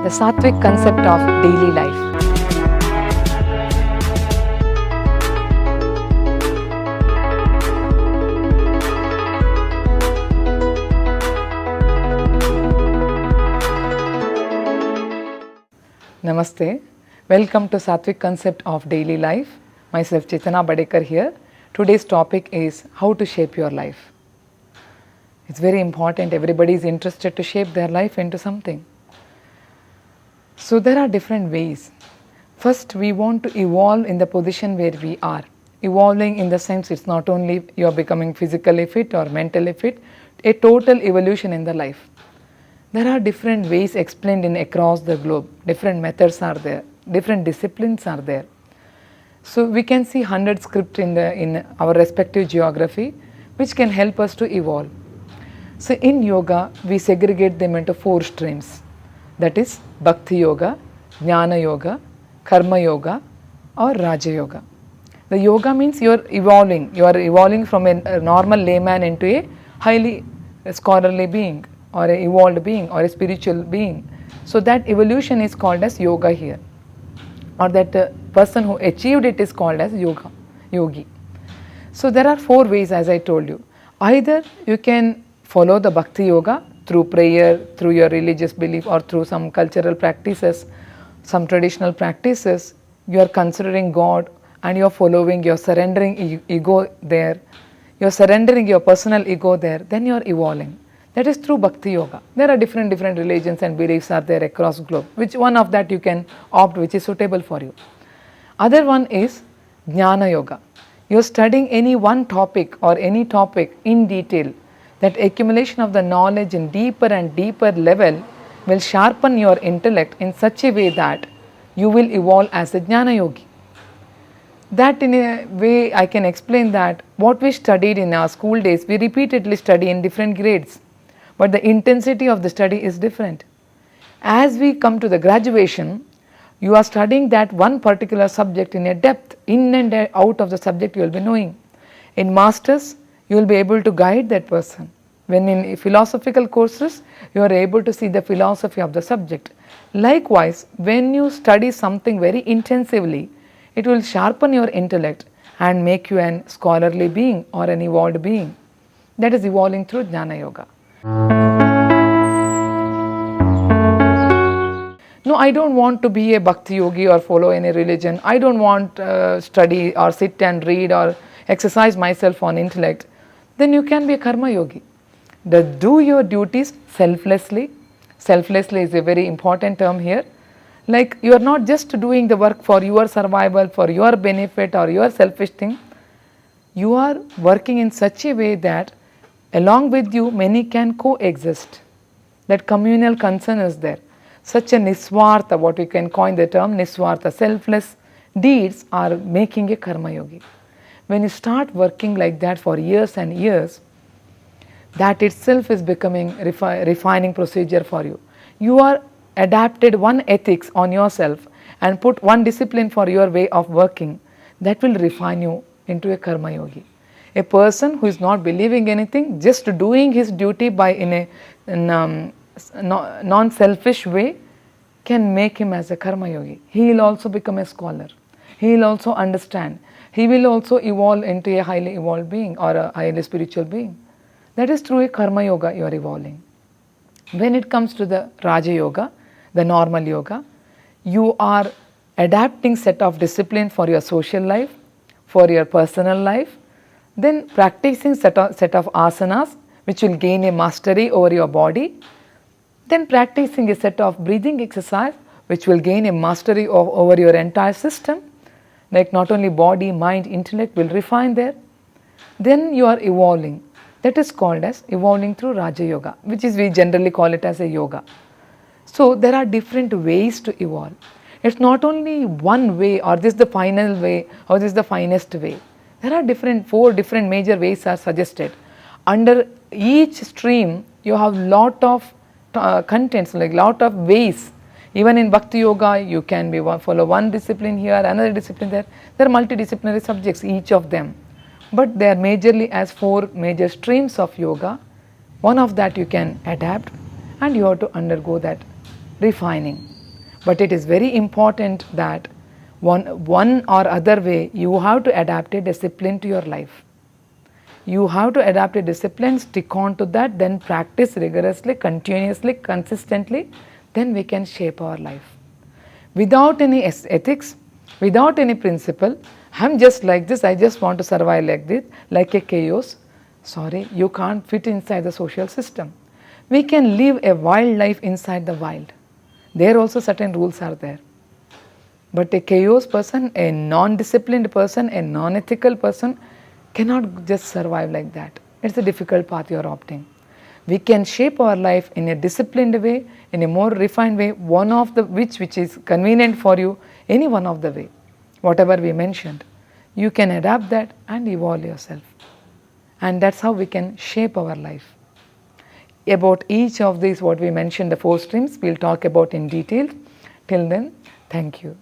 the Sattvic concept of daily life. Namaste. Welcome to Sattvic concept of daily life. Myself Chaitanya Badekar here. Today's topic is how to shape your life. It's very important. Everybody is interested to shape their life into something. So there are different ways. First, we want to evolve in the position where we are. Evolving in the sense it's not only you are becoming physically fit or mentally fit, a total evolution in the life. There are different ways explained in across the globe. Different methods are there. Different disciplines are there. So we can see 100 scripts in our respective geography which can help us to evolve. So in yoga, we segregate them into 4 streams. That is Bhakti Yoga, Jnana Yoga, Karma Yoga or Raja Yoga. The yoga means you are evolving. You are evolving from a normal layman into a highly scholarly being or an evolved being or a spiritual being. So that evolution is called as yoga here. Or that person who achieved it is called as yogi. So there are 4 ways as I told you. Either you can follow the Bhakti Yoga through prayer, through your religious belief or through some cultural practices, some traditional practices. You are considering God and you are following, you are surrendering ego there, you are surrendering your personal ego there, then you are evolving. That is through Bhakti Yoga. There are different religions and beliefs are there across globe. Which one of that you can opt which is suitable for you. Other one is Jnana Yoga. You are studying any one topic or any topic in detail. That accumulation of the knowledge in deeper and deeper level will sharpen your intellect in such a way that you will evolve as a Jnana Yogi. That in a way I can explain that what we studied in our school days, we repeatedly study in different grades. But the intensity of the study is different. As we come to the graduation, you are studying that one particular subject in a depth, in and out of the subject you will be knowing. In masters, you will be able to guide that person. When in philosophical courses, you are able to see the philosophy of the subject. Likewise, when you study something very intensively, it will sharpen your intellect and make you an scholarly being or an evolved being. That is evolving through Jnana Yoga. No, I don't want to be a Bhakti Yogi or follow any religion. I don't want study or sit and read or exercise myself on intellect. Then you can be a Karma Yogi. Do your duties selflessly. Selflessly is a very important term here. Like you are not just doing the work for your survival, for your benefit or your selfish thing. You are working in such a way that along with you many can coexist. That communal concern is there. Such a Niswartha, what we can coin the term Niswartha, selfless deeds are making a Karma Yogi. When you start working like that for years and years, that itself is becoming refining procedure for you. You are adapted one ethics on yourself and put one discipline for your way of working. That will refine you into a Karma Yogi. A person who is not believing anything, just doing his duty by in a non-selfish way can make him as a Karma Yogi. He will also become a scholar. He will also understand. He will also evolve into a highly evolved being or a highly spiritual being. That is through a Karma Yoga you are evolving. When it comes to the Raja Yoga, the normal yoga, you are adapting set of discipline for your social life, for your personal life, then practicing set of asanas which will gain a mastery over your body, then practicing a set of breathing exercise which will gain a mastery over your entire system. Like not only body, mind, intellect will refine there. Then you are evolving. That is called as evolving through Raja Yoga, which is we generally call it as a yoga. So there are different ways to evolve. It's not only one way or this is the final way or this is the finest way. There are 4 different major ways are suggested. Under each stream you have lot of contents, like lot of ways. Even in Bhakti Yoga, you can follow one discipline here, another discipline there. There are multidisciplinary subjects, each of them. But they are majorly as 4 major streams of yoga. One of that you can adapt and you have to undergo that refining. But it is very important that one or other way you have to adapt a discipline to your life. You have to adapt a discipline, stick on to that, then practice rigorously, continuously, consistently, then we can shape our life. Without any ethics, without any principle, I'm just like this, I just want to survive like this, like a chaos. Sorry, you can't fit inside the social system. We can live a wild life inside the wild. There also certain rules are there. But a chaos person, a non-disciplined person, a non-ethical person cannot just survive like that. It's a difficult path you are opting. We can shape our life in a disciplined way, in a more refined way, one of the which is convenient for you, any one of the way, whatever we mentioned. You can adapt that and evolve yourself. And that's how we can shape our life. About each of these what we mentioned, the 4 streams, we'll talk about in detail. Till then, thank you.